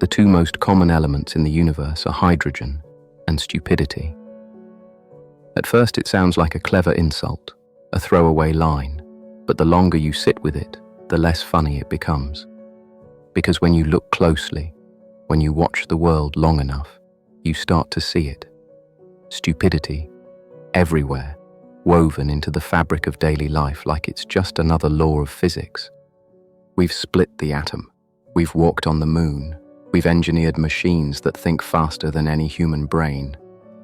The two most common elements in the universe are hydrogen and stupidity. At first it sounds like a clever insult, a throwaway line, but the longer you sit with it, the less funny it becomes. Because when you look closely, when you watch the world long enough, you start to see it. Stupidity, everywhere, woven into the fabric of daily life like it's just another law of physics. We've split the atom, we've walked on the moon, we've engineered machines that think faster than any human brain,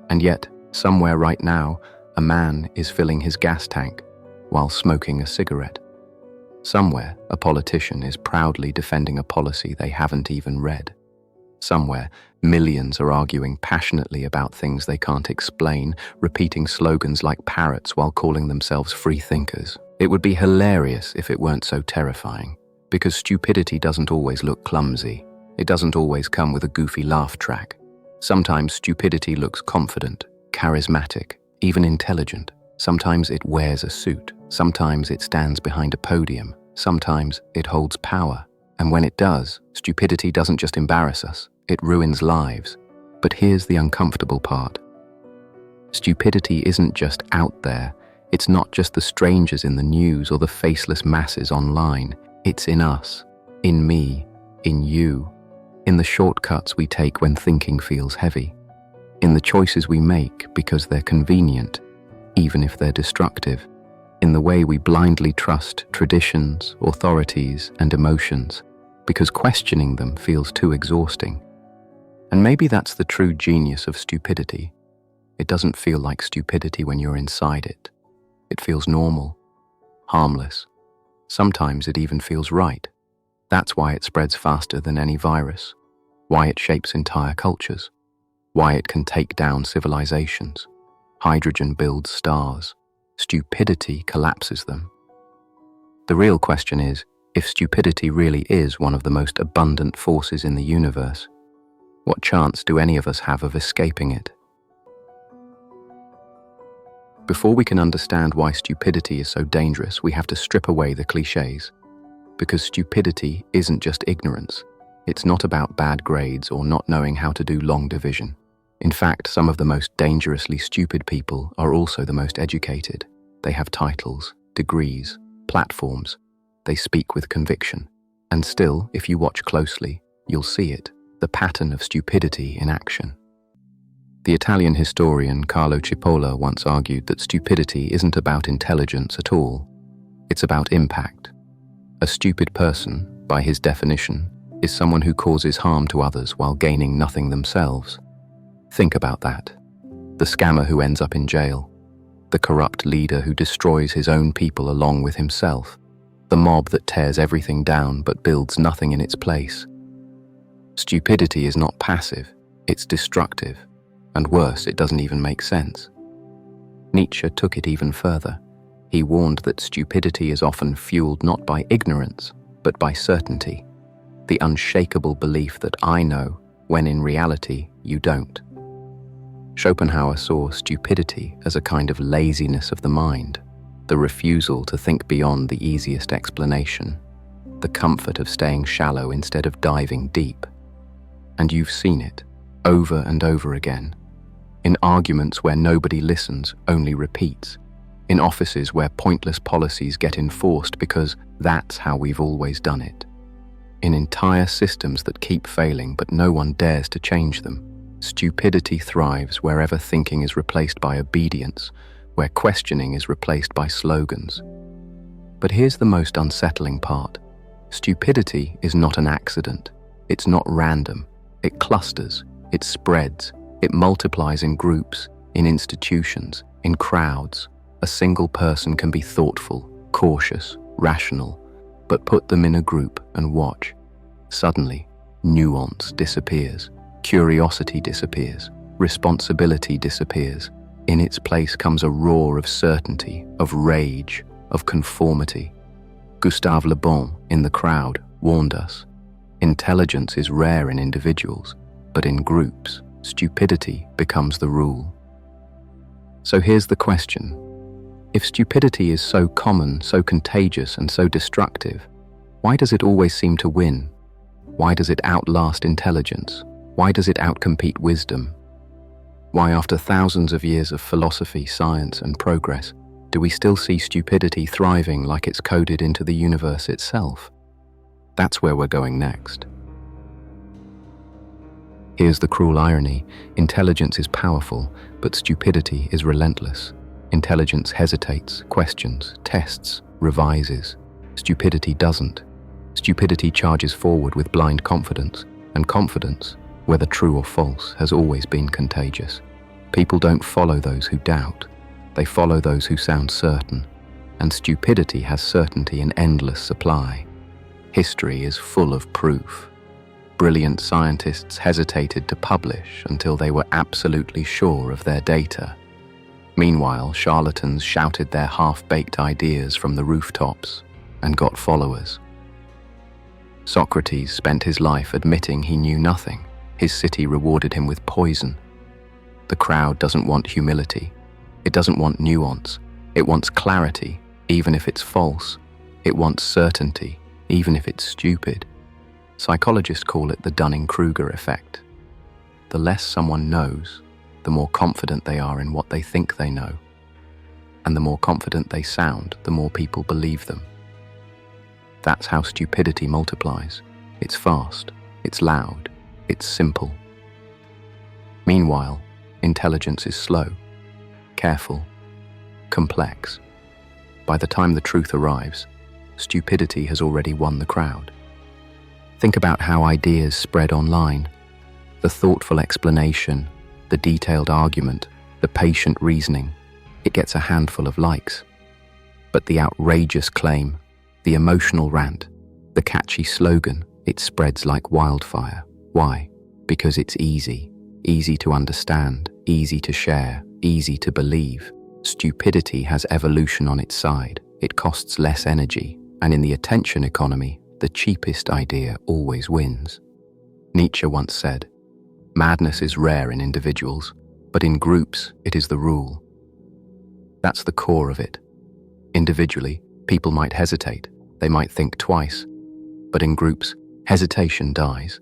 and yet, somewhere right now, a man is filling his gas tank while smoking a cigarette. Somewhere, a politician is proudly defending a policy they haven't even read. Somewhere, millions are arguing passionately about things they can't explain, repeating slogans like parrots while calling themselves free thinkers. It would be hilarious if it weren't so terrifying, because stupidity doesn't always look clumsy. It doesn't always come with a goofy laugh track. Sometimes stupidity looks confident, charismatic, even intelligent. Sometimes it wears a suit. Sometimes it stands behind a podium. Sometimes it holds power. And when it does, stupidity doesn't just embarrass us, it ruins lives. But here's the uncomfortable part. Stupidity isn't just out there. It's not just the strangers in the news or the faceless masses online. It's in us, in me, in you, in the shortcuts we take when thinking feels heavy, in the choices we make because they're convenient, even if they're destructive, in the way we blindly trust traditions, authorities, and emotions, because questioning them feels too exhausting. And maybe that's the true genius of stupidity. It doesn't feel like stupidity when you're inside it. It feels normal, harmless. Sometimes it even feels right. That's why it spreads faster than any virus, why it shapes entire cultures, why it can take down civilizations. Hydrogen builds stars. Stupidity collapses them. The real question is, if stupidity really is one of the most abundant forces in the universe, what chance do any of us have of escaping it? Before we can understand why stupidity is so dangerous, we have to strip away the cliches. Because stupidity isn't just ignorance. It's not about bad grades or not knowing how to do long division. In fact, some of the most dangerously stupid people are also the most educated. They have titles, degrees, platforms. They speak with conviction. And still, if you watch closely, you'll see it, the pattern of stupidity in action. The Italian historian Carlo Cipolla once argued that stupidity isn't about intelligence at all. It's about impact. A stupid person, by his definition, is someone who causes harm to others while gaining nothing themselves. Think about that. The scammer who ends up in jail. The corrupt leader who destroys his own people along with himself. The mob that tears everything down but builds nothing in its place. Stupidity is not passive, it's destructive. And worse, it doesn't even make sense. Nietzsche took it even further. He warned that stupidity is often fueled not by ignorance, but by certainty. The unshakable belief that I know, when in reality, you don't. Schopenhauer saw stupidity as a kind of laziness of the mind, the refusal to think beyond the easiest explanation, the comfort of staying shallow instead of diving deep. And you've seen it, over and over again, in arguments where nobody listens, only repeats, in offices where pointless policies get enforced because that's how we've always done it, in entire systems that keep failing but no one dares to change them. Stupidity thrives wherever thinking is replaced by obedience, where questioning is replaced by slogans. But here's the most unsettling part. Stupidity is not an accident. It's not random. It clusters, it spreads, it multiplies in groups, in institutions, in crowds. A single person can be thoughtful, cautious, rational, but put them in a group and watch. Suddenly, nuance disappears, curiosity disappears, responsibility disappears. In its place comes a roar of certainty, of rage, of conformity. Gustave Le Bon, in The Crowd, warned us. Intelligence is rare in individuals, but in groups, stupidity becomes the rule. So here's the question. If stupidity is so common, so contagious, and so destructive, why does it always seem to win? Why does it outlast intelligence? Why does it outcompete wisdom? Why, after thousands of years of philosophy, science, and progress, do we still see stupidity thriving like it's coded into the universe itself? That's where we're going next. Here's the cruel irony. Intelligence is powerful, but stupidity is relentless. Intelligence hesitates, questions, tests, revises. Stupidity doesn't. Stupidity charges forward with blind confidence, and confidence, whether true or false, has always been contagious. People don't follow those who doubt. They follow those who sound certain, and stupidity has certainty in endless supply. History is full of proof. Brilliant scientists hesitated to publish until they were absolutely sure of their data. Meanwhile, charlatans shouted their half-baked ideas from the rooftops and got followers. Socrates spent his life admitting he knew nothing. His city rewarded him with poison. The crowd doesn't want humility. It doesn't want nuance. It wants clarity, even if it's false. It wants certainty, even if it's stupid. Psychologists call it the Dunning-Kruger effect. The less someone knows, the more confident they are in what they think they know. And the more confident they sound, the more people believe them. That's how stupidity multiplies. It's fast, it's loud, it's simple. Meanwhile, intelligence is slow, careful, complex. By the time the truth arrives, stupidity has already won the crowd. Think about how ideas spread online. The thoughtful explanation, the detailed argument, the patient reasoning, it gets a handful of likes. But the outrageous claim, the emotional rant, the catchy slogan, it spreads like wildfire. Why? Because it's easy. Easy to understand, easy to share, easy to believe. Stupidity has evolution on its side. It costs less energy, and in the attention economy, the cheapest idea always wins. Nietzsche once said, "Madness is rare in individuals, but in groups it is the rule." That's the core of it. Individually, people might hesitate, they might think twice, but in groups, hesitation dies.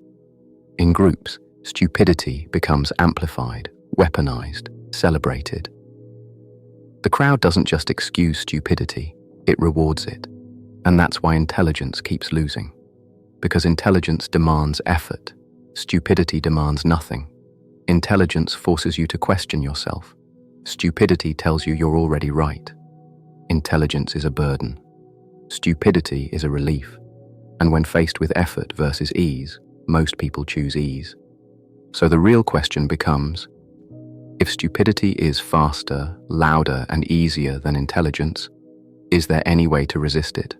In groups, stupidity becomes amplified, weaponized, celebrated. The crowd doesn't just excuse stupidity, it rewards it. And that's why intelligence keeps losing. Because intelligence demands effort, stupidity demands nothing. Intelligence forces you to question yourself. Stupidity tells you you're already right. Intelligence is a burden. Stupidity is a relief. And when faced with effort versus ease, most people choose ease. So the real question becomes, if stupidity is faster, louder, and easier than intelligence, is there any way to resist it?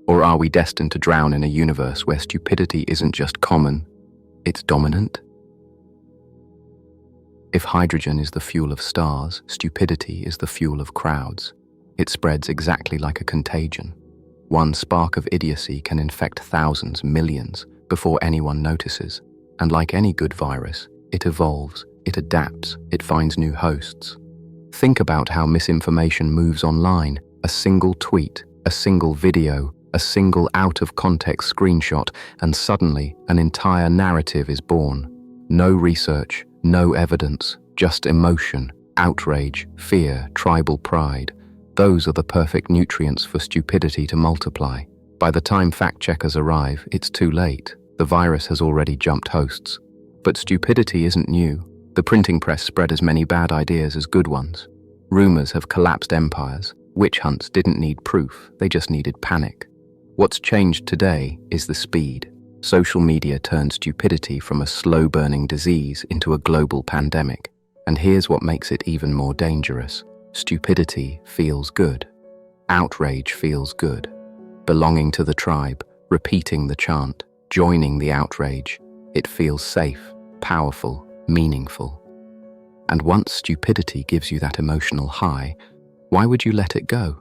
Or are we destined to drown in a universe where stupidity isn't just common, it's dominant? If hydrogen is the fuel of stars, stupidity is the fuel of crowds. It spreads exactly like a contagion. One spark of idiocy can infect thousands, millions, before anyone notices. And like any good virus, it evolves, it adapts, it finds new hosts. Think about how misinformation moves online. A single tweet, a single video, a single out-of-context screenshot, and suddenly an entire narrative is born. No research, no evidence, just emotion, outrage, fear, tribal pride. Those are the perfect nutrients for stupidity to multiply. By the time fact-checkers arrive, it's too late. The virus has already jumped hosts. But stupidity isn't new. The printing press spread as many bad ideas as good ones. Rumors have collapsed empires. Witch hunts didn't need proof, they just needed panic. What's changed today is the speed. Social media turned stupidity from a slow-burning disease into a global pandemic. And here's what makes it even more dangerous. Stupidity feels good. Outrage feels good. Belonging to the tribe, repeating the chant, joining the outrage. It feels safe, powerful, meaningful. And once stupidity gives you that emotional high, why would you let it go?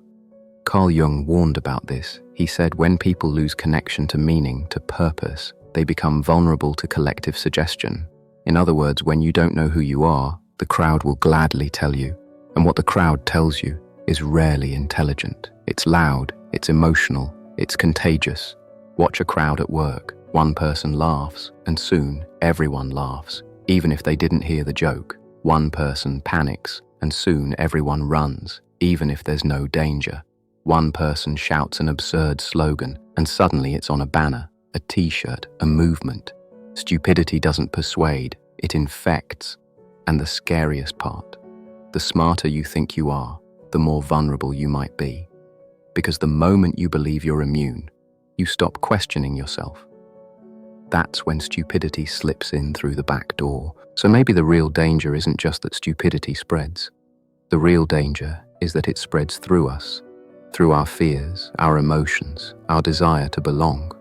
Carl Jung warned about this. He said when people lose connection to meaning, to purpose, they become vulnerable to collective suggestion. In other words, when you don't know who you are, the crowd will gladly tell you. And what the crowd tells you is rarely intelligent. It's loud, it's emotional, it's contagious. Watch a crowd at work. One person laughs, and soon everyone laughs, even if they didn't hear the joke. One person panics, and soon everyone runs, even if there's no danger. One person shouts an absurd slogan, and suddenly it's on a banner, a t-shirt, a movement. Stupidity doesn't persuade, it infects. And the scariest part, the smarter you think you are, the more vulnerable you might be. Because the moment you believe you're immune, you stop questioning yourself. That's when stupidity slips in through the back door. So maybe the real danger isn't just that stupidity spreads. The real danger is that it spreads through us, through our fears, our emotions, our desire to belong.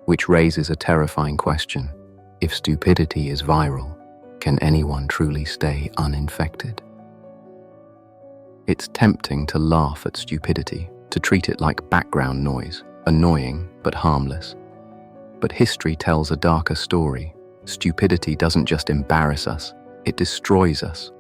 Which raises a terrifying question. If stupidity is viral, can anyone truly stay uninfected? It's tempting to laugh at stupidity, to treat it like background noise, annoying but harmless. But history tells a darker story. Stupidity doesn't just embarrass us, it destroys us.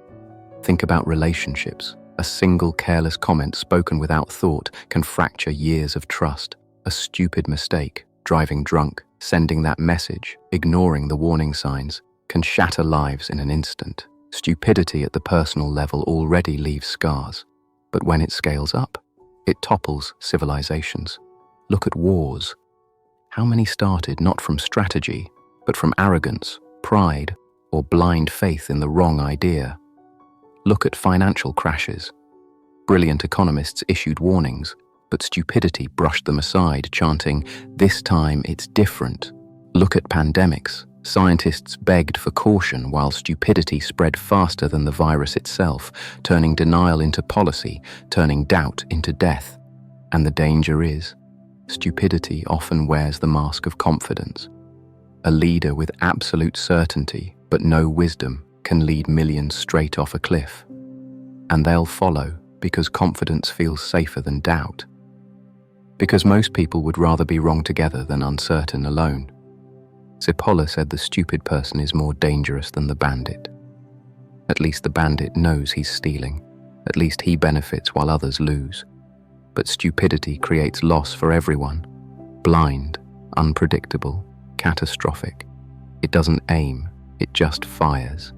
Think about relationships. A single careless comment spoken without thought can fracture years of trust. A stupid mistake, driving drunk, sending that message, ignoring the warning signs, can shatter lives in an instant. Stupidity at the personal level already leaves scars. But when it scales up, it topples civilizations. Look at wars. How many started not from strategy, but from arrogance, pride, or blind faith in the wrong idea? Look at financial crashes. Brilliant economists issued warnings, but stupidity brushed them aside, chanting, "This time it's different." Look at pandemics. Scientists begged for caution while stupidity spread faster than the virus itself, turning denial into policy, turning doubt into death. And the danger is, stupidity often wears the mask of confidence. A leader with absolute certainty but no wisdom can lead millions straight off a cliff. And they'll follow because confidence feels safer than doubt. Because most people would rather be wrong together than uncertain alone. Cipolla said the stupid person is more dangerous than the bandit. At least the bandit knows he's stealing. At least he benefits while others lose. But stupidity creates loss for everyone. Blind, unpredictable, catastrophic. It doesn't aim, it just fires.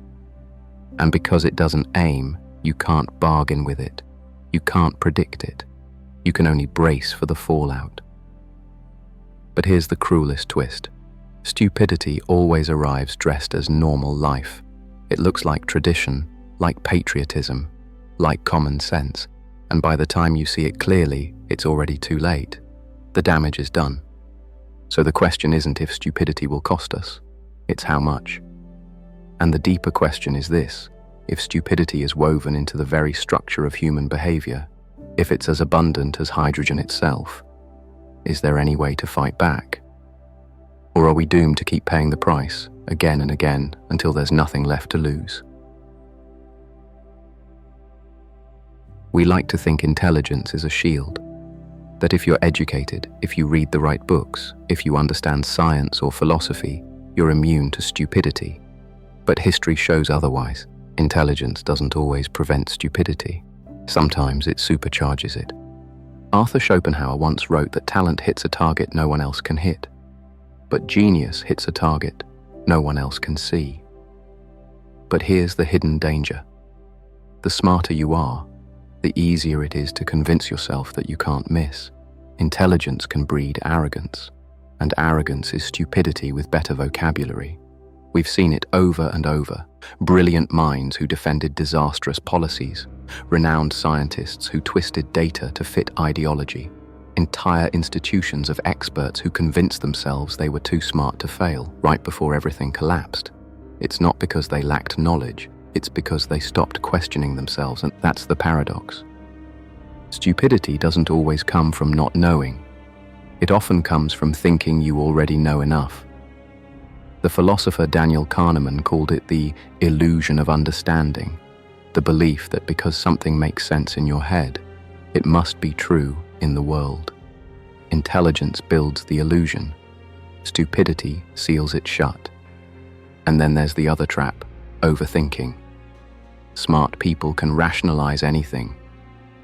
And because it doesn't aim, you can't bargain with it. You can't predict it. You can only brace for the fallout. But here's the cruelest twist. Stupidity always arrives dressed as normal life. It looks like tradition, like patriotism, like common sense. And by the time you see it clearly, it's already too late. The damage is done. So the question isn't if stupidity will cost us, it's how much. And the deeper question is this: if stupidity is woven into the very structure of human behavior, if it's as abundant as hydrogen itself, is there any way to fight back? Or are we doomed to keep paying the price, again and again, until there's nothing left to lose? We like to think intelligence is a shield. That if you're educated, if you read the right books, if you understand science or philosophy, you're immune to stupidity. But history shows otherwise. Intelligence doesn't always prevent stupidity. Sometimes it supercharges it. Arthur Schopenhauer once wrote that talent hits a target no one else can hit. But genius hits a target no one else can see. But here's the hidden danger. The smarter you are, the easier it is to convince yourself that you can't miss. Intelligence can breed arrogance, and arrogance is stupidity with better vocabulary. We've seen it over and over. Brilliant minds who defended disastrous policies, renowned scientists who twisted data to fit ideology, entire institutions of experts who convinced themselves they were too smart to fail right before everything collapsed. It's not because they lacked knowledge, it's because they stopped questioning themselves, and that's the paradox. Stupidity doesn't always come from not knowing. It often comes from thinking you already know enough. The philosopher Daniel Kahneman called it the illusion of understanding, the belief that because something makes sense in your head, it must be true in the world. Intelligence builds the illusion. Stupidity seals it shut. And then there's the other trap, overthinking. Smart people can rationalize anything.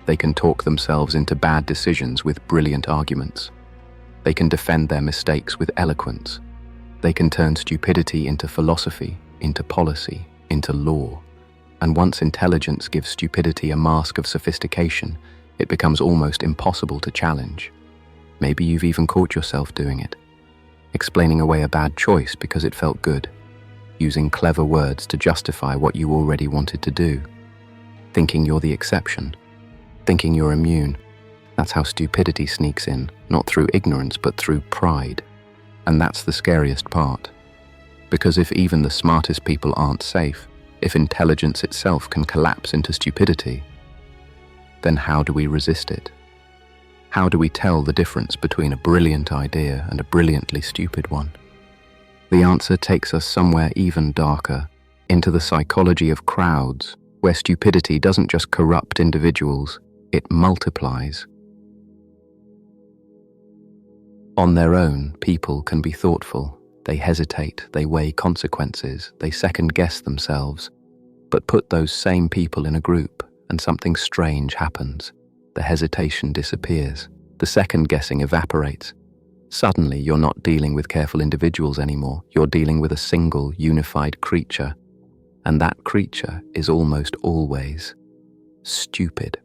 They can talk themselves into bad decisions with brilliant arguments. They can defend their mistakes with eloquence. They can turn stupidity into philosophy, into policy, into law. And once intelligence gives stupidity a mask of sophistication, it becomes almost impossible to challenge. Maybe you've even caught yourself doing it, explaining away a bad choice because it felt good, using clever words to justify what you already wanted to do, thinking you're the exception, thinking you're immune. That's how stupidity sneaks in, not through ignorance but through pride. And that's the scariest part. Because if even the smartest people aren't safe, if intelligence itself can collapse into stupidity, then how do we resist it? How do we tell the difference between a brilliant idea and a brilliantly stupid one? The answer takes us somewhere even darker, into the psychology of crowds, where stupidity doesn't just corrupt individuals, it multiplies. On their own, people can be thoughtful. They hesitate, they weigh consequences, they second-guess themselves. But put those same people in a group, and something strange happens. The hesitation disappears. The second-guessing evaporates. Suddenly, you're not dealing with careful individuals anymore. You're dealing with a single, unified creature. And that creature is almost always stupid.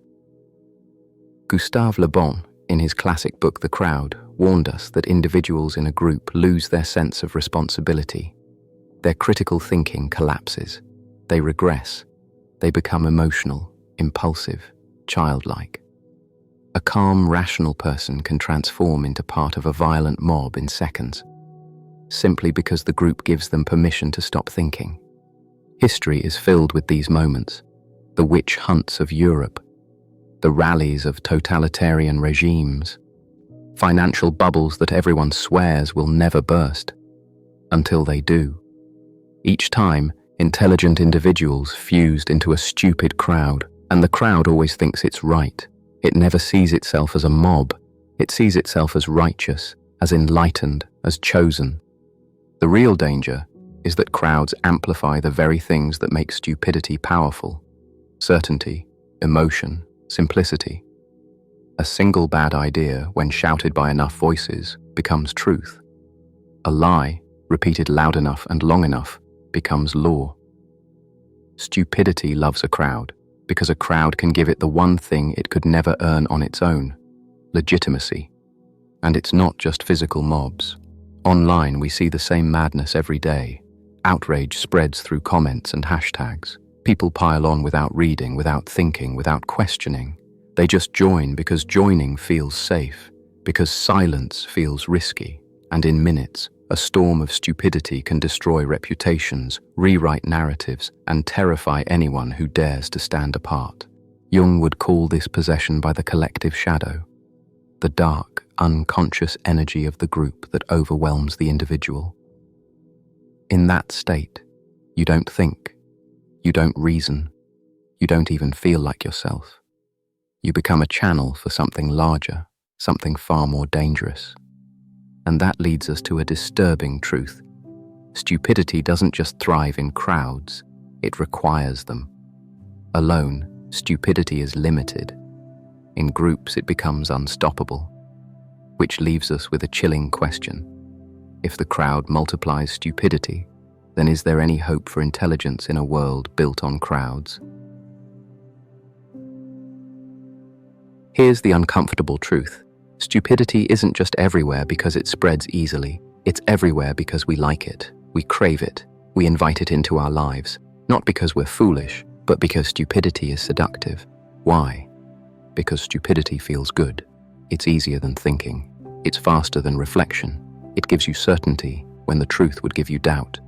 Gustave Le Bon, in his classic book The Crowd, warned us that individuals in a group lose their sense of responsibility. Their critical thinking collapses. They regress. They become emotional, impulsive, childlike. A calm, rational person can transform into part of a violent mob in seconds, simply because the group gives them permission to stop thinking. History is filled with these moments, the witch hunts of Europe, the rallies of totalitarian regimes, financial bubbles that everyone swears will never burst, until they do. Each time, intelligent individuals fused into a stupid crowd, and the crowd always thinks it's right. It never sees itself as a mob. It sees itself as righteous, as enlightened, as chosen. The real danger is that crowds amplify the very things that make stupidity powerful: certainty, emotion, simplicity. A single bad idea, when shouted by enough voices, becomes truth. A lie, repeated loud enough and long enough, becomes law. Stupidity loves a crowd, because a crowd can give it the one thing it could never earn on its own: legitimacy. And it's not just physical mobs. Online, we see the same madness every day. Outrage spreads through comments and hashtags. People pile on without reading, without thinking, without questioning. They just join because joining feels safe, because silence feels risky. And in minutes, a storm of stupidity can destroy reputations, rewrite narratives, and terrify anyone who dares to stand apart. Jung would call this possession by the collective shadow, the dark, unconscious energy of the group that overwhelms the individual. In that state, you don't think, you don't reason, you don't even feel like yourself. You become a channel for something larger, something far more dangerous. And that leads us to a disturbing truth. Stupidity doesn't just thrive in crowds, it requires them. Alone, stupidity is limited. In groups, it becomes unstoppable. Which leaves us with a chilling question. If the crowd multiplies stupidity, then is there any hope for intelligence in a world built on crowds? Here's the uncomfortable truth. Stupidity isn't just everywhere because it spreads easily. It's everywhere because we like it. We crave it. We invite it into our lives. Not because we're foolish, but because stupidity is seductive. Why? Because stupidity feels good. It's easier than thinking. It's faster than reflection. It gives you certainty when the truth would give you doubt.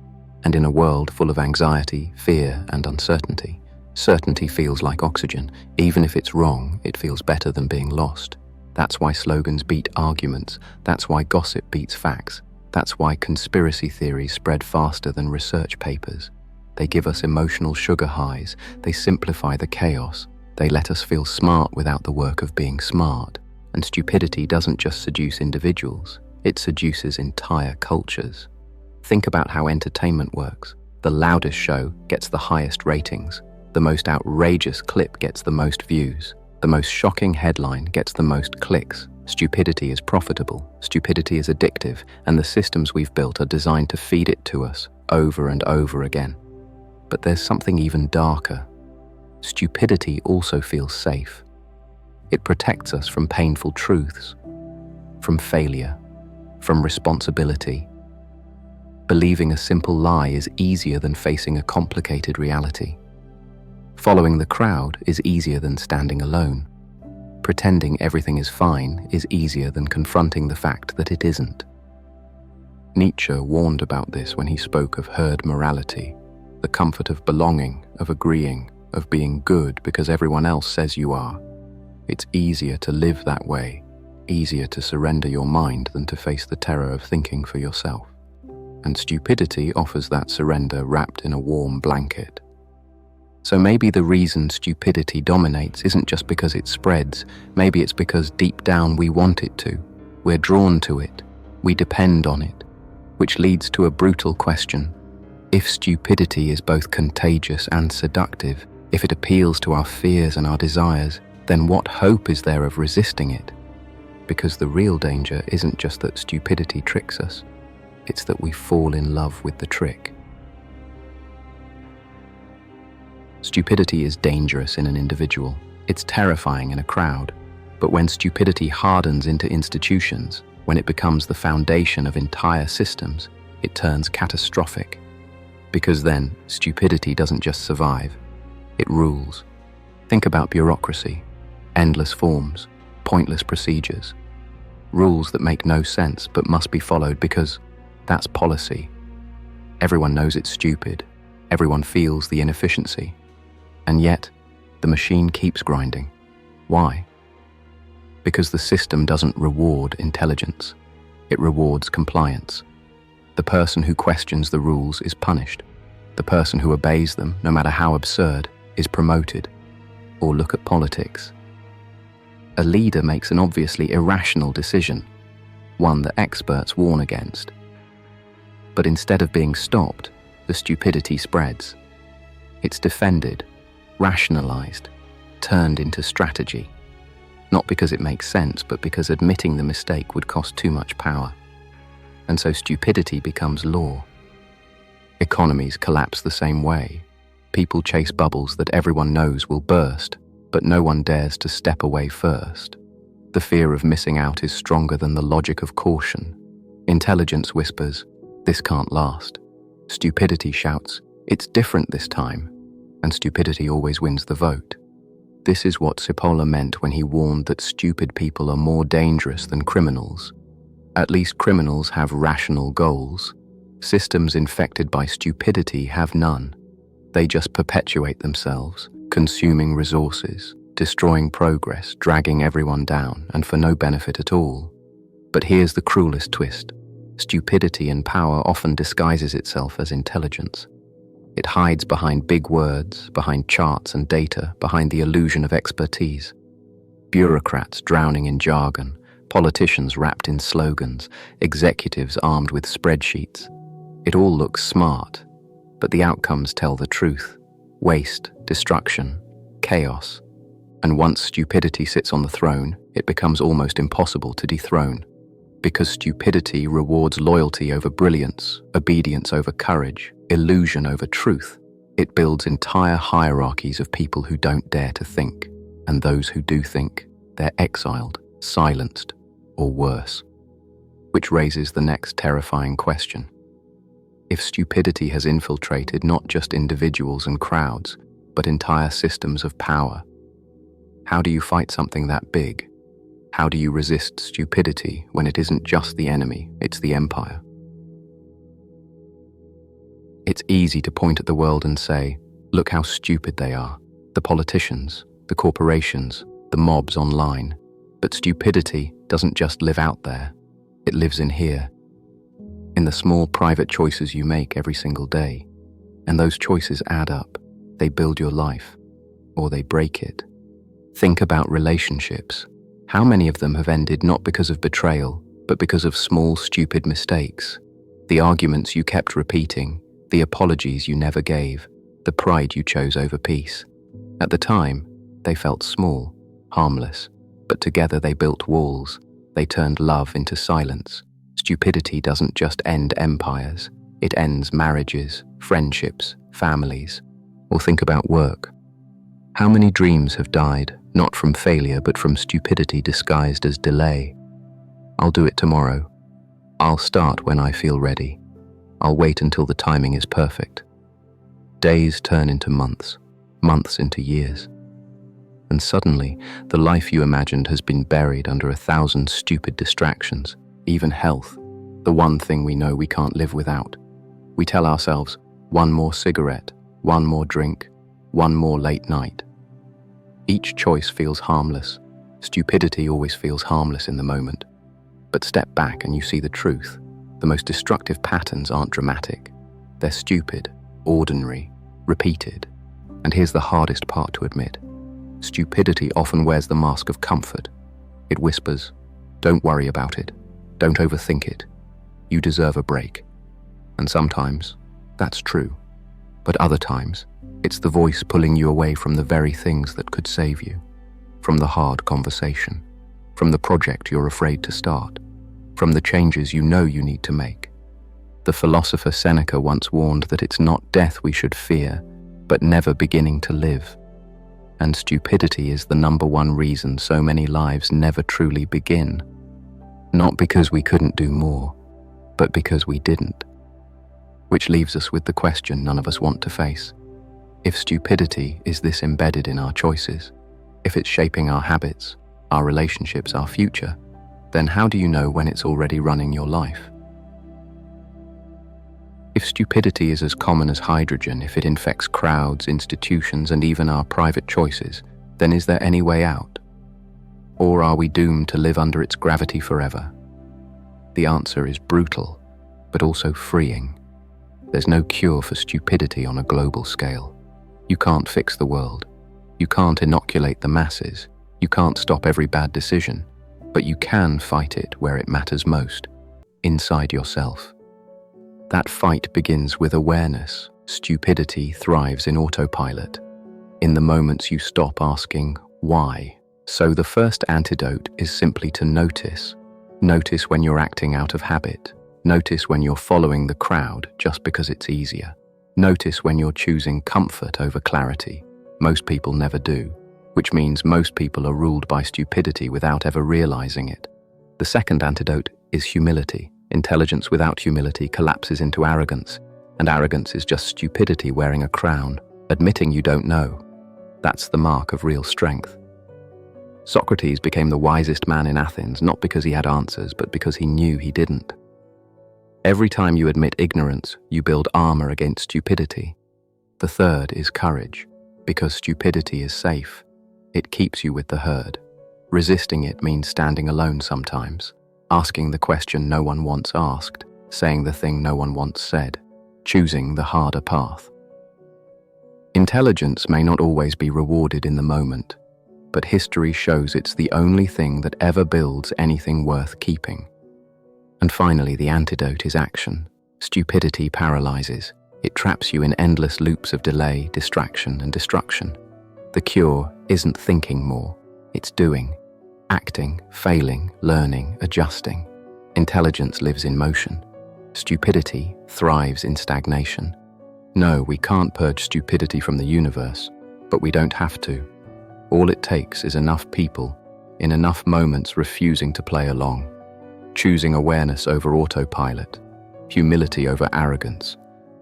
And in a world full of anxiety, fear, and uncertainty, certainty feels like oxygen. Even if it's wrong, it feels better than being lost. That's why slogans beat arguments. That's why gossip beats facts. That's why conspiracy theories spread faster than research papers. They give us emotional sugar highs. They simplify the chaos. They let us feel smart without the work of being smart. And stupidity doesn't just seduce individuals. It seduces entire cultures. Think about how entertainment works. The loudest show gets the highest ratings. The most outrageous clip gets the most views. The most shocking headline gets the most clicks. Stupidity is profitable, stupidity is addictive, and the systems we've built are designed to feed it to us over and over again. But there's something even darker. Stupidity also feels safe. It protects us from painful truths, from failure, from responsibility. Believing a simple lie is easier than facing a complicated reality. Following the crowd is easier than standing alone. Pretending everything is fine is easier than confronting the fact that it isn't. Nietzsche warned about this when he spoke of herd morality, the comfort of belonging, of agreeing, of being good because everyone else says you are. It's easier to live that way, easier to surrender your mind than to face the terror of thinking for yourself. And stupidity offers that surrender wrapped in a warm blanket. So maybe the reason stupidity dominates isn't just because it spreads, maybe it's because deep down we want it to. We're drawn to it, we depend on it, which leads to a brutal question. If stupidity is both contagious and seductive, if it appeals to our fears and our desires, then what hope is there of resisting it? Because the real danger isn't just that stupidity tricks us, it's that we fall in love with the trick. Stupidity is dangerous in an individual. It's terrifying in a crowd. But when stupidity hardens into institutions, when it becomes the foundation of entire systems, it turns catastrophic. Because then, stupidity doesn't just survive, it rules. Think about bureaucracy, endless forms, pointless procedures, rules that make no sense but must be followed because that's policy. Everyone knows it's stupid. Everyone feels the inefficiency. And yet, the machine keeps grinding. Why? Because the system doesn't reward intelligence. It rewards compliance. The person who questions the rules is punished. The person who obeys them, no matter how absurd, is promoted. Or look at politics. A leader makes an obviously irrational decision, one that experts warn against. But instead of being stopped, the stupidity spreads. It's defended, rationalized, turned into strategy. Not because it makes sense, but because admitting the mistake would cost too much power. And so stupidity becomes law. Economies collapse the same way. People chase bubbles that everyone knows will burst, but no one dares to step away first. The fear of missing out is stronger than the logic of caution. Intelligence whispers, "This can't last." Stupidity shouts, "It's different this time." And stupidity always wins the vote. This is what Cipolla meant when he warned that stupid people are more dangerous than criminals. At least criminals have rational goals. Systems infected by stupidity have none. They just perpetuate themselves, consuming resources, destroying progress, dragging everyone down, and for no benefit at all. But here's the cruelest twist. Stupidity in power often disguises itself as intelligence. It hides behind big words, behind charts and data, behind the illusion of expertise. Bureaucrats drowning in jargon, politicians wrapped in slogans, executives armed with spreadsheets. It all looks smart, but the outcomes tell the truth. Waste, destruction, chaos. And once stupidity sits on the throne, it becomes almost impossible to dethrone. Because stupidity rewards loyalty over brilliance, obedience over courage, illusion over truth. It builds entire hierarchies of people who don't dare to think, and those who do think, they're exiled, silenced, or worse. Which raises the next terrifying question. If stupidity has infiltrated not just individuals and crowds, but entire systems of power, how do you fight something that big? How do you resist stupidity when it isn't just the enemy, it's the empire? It's easy to point at the world and say, look how stupid they are. The politicians, the corporations, the mobs online. But stupidity doesn't just live out there. It lives in here. In the small private choices you make every single day. And those choices add up. They build your life, or they break it. Think about relationships. How many of them have ended not because of betrayal, but because of small, stupid mistakes? The arguments you kept repeating, the apologies you never gave, the pride you chose over peace. At the time, they felt small, harmless, but together they built walls. They turned love into silence. Stupidity doesn't just end empires, it ends marriages, friendships, families. Or think about work. How many dreams have died, not from failure but from stupidity disguised as delay? I'll do it tomorrow. I'll start when I feel ready. I'll wait until the timing is perfect. Days turn into months, months into years. And suddenly, the life you imagined has been buried under 1,000 stupid distractions, even health, the one thing we know we can't live without. We tell ourselves, one more cigarette, one more drink, one more late night. Each choice feels harmless. Stupidity always feels harmless in the moment. But step back and you see the truth. The most destructive patterns aren't dramatic. They're stupid, ordinary, repeated. And here's the hardest part to admit. Stupidity often wears the mask of comfort. It whispers, don't worry about it. Don't overthink it. You deserve a break. And sometimes, that's true. But other times, it's the voice pulling you away from the very things that could save you. From the hard conversation. From the project you're afraid to start. From the changes you know you need to make. The philosopher Seneca once warned that it's not death we should fear, but never beginning to live. And stupidity is the #1 reason so many lives never truly begin. Not because we couldn't do more, but because we didn't. Which leaves us with the question none of us want to face. If stupidity is this embedded in our choices, if it's shaping our habits, our relationships, our future, then how do you know when it's already running your life? If stupidity is as common as hydrogen, if it infects crowds, institutions, and even our private choices, then is there any way out? Or are we doomed to live under its gravity forever? The answer is brutal, but also freeing. There's no cure for stupidity on a global scale. You can't fix the world. You can't inoculate the masses. You can't stop every bad decision. But you can fight it where it matters most, inside yourself. That fight begins with awareness. Stupidity thrives in autopilot, in the moments you stop asking why. So the first antidote is simply to notice. Notice when you're acting out of habit. Notice when you're following the crowd just because it's easier. Notice when you're choosing comfort over clarity. Most people never do, which means most people are ruled by stupidity without ever realizing it. The second antidote is humility. Intelligence without humility collapses into arrogance, and arrogance is just stupidity wearing a crown, admitting you don't know. That's the mark of real strength. Socrates became the wisest man in Athens, not because he had answers, but because he knew he didn't. Every time you admit ignorance, you build armor against stupidity. The third is courage, because stupidity is safe. It keeps you with the herd. Resisting it means standing alone sometimes, asking the question no one once asked, saying the thing no one once said, choosing the harder path. Intelligence may not always be rewarded in the moment, but history shows it's the only thing that ever builds anything worth keeping. And finally, the antidote is action. Stupidity paralyzes. It traps you in endless loops of delay, distraction, and destruction. The cure isn't thinking more, it's doing. Acting, failing, learning, adjusting. Intelligence lives in motion. Stupidity thrives in stagnation. No, we can't purge stupidity from the universe, but we don't have to. All it takes is enough people, in enough moments refusing to play along, choosing awareness over autopilot, humility over arrogance,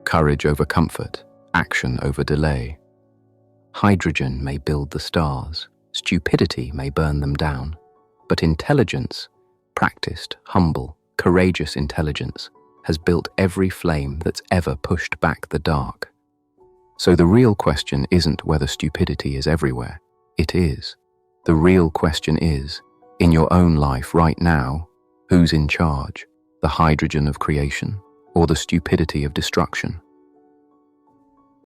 courage over comfort, action over delay. Hydrogen may build the stars, stupidity may burn them down, but intelligence, practiced, humble, courageous intelligence, has built every flame that's ever pushed back the dark. So the real question isn't whether stupidity is everywhere. It is. The real question is, in your own life right now, who's in charge? The hydrogen of creation or the stupidity of destruction?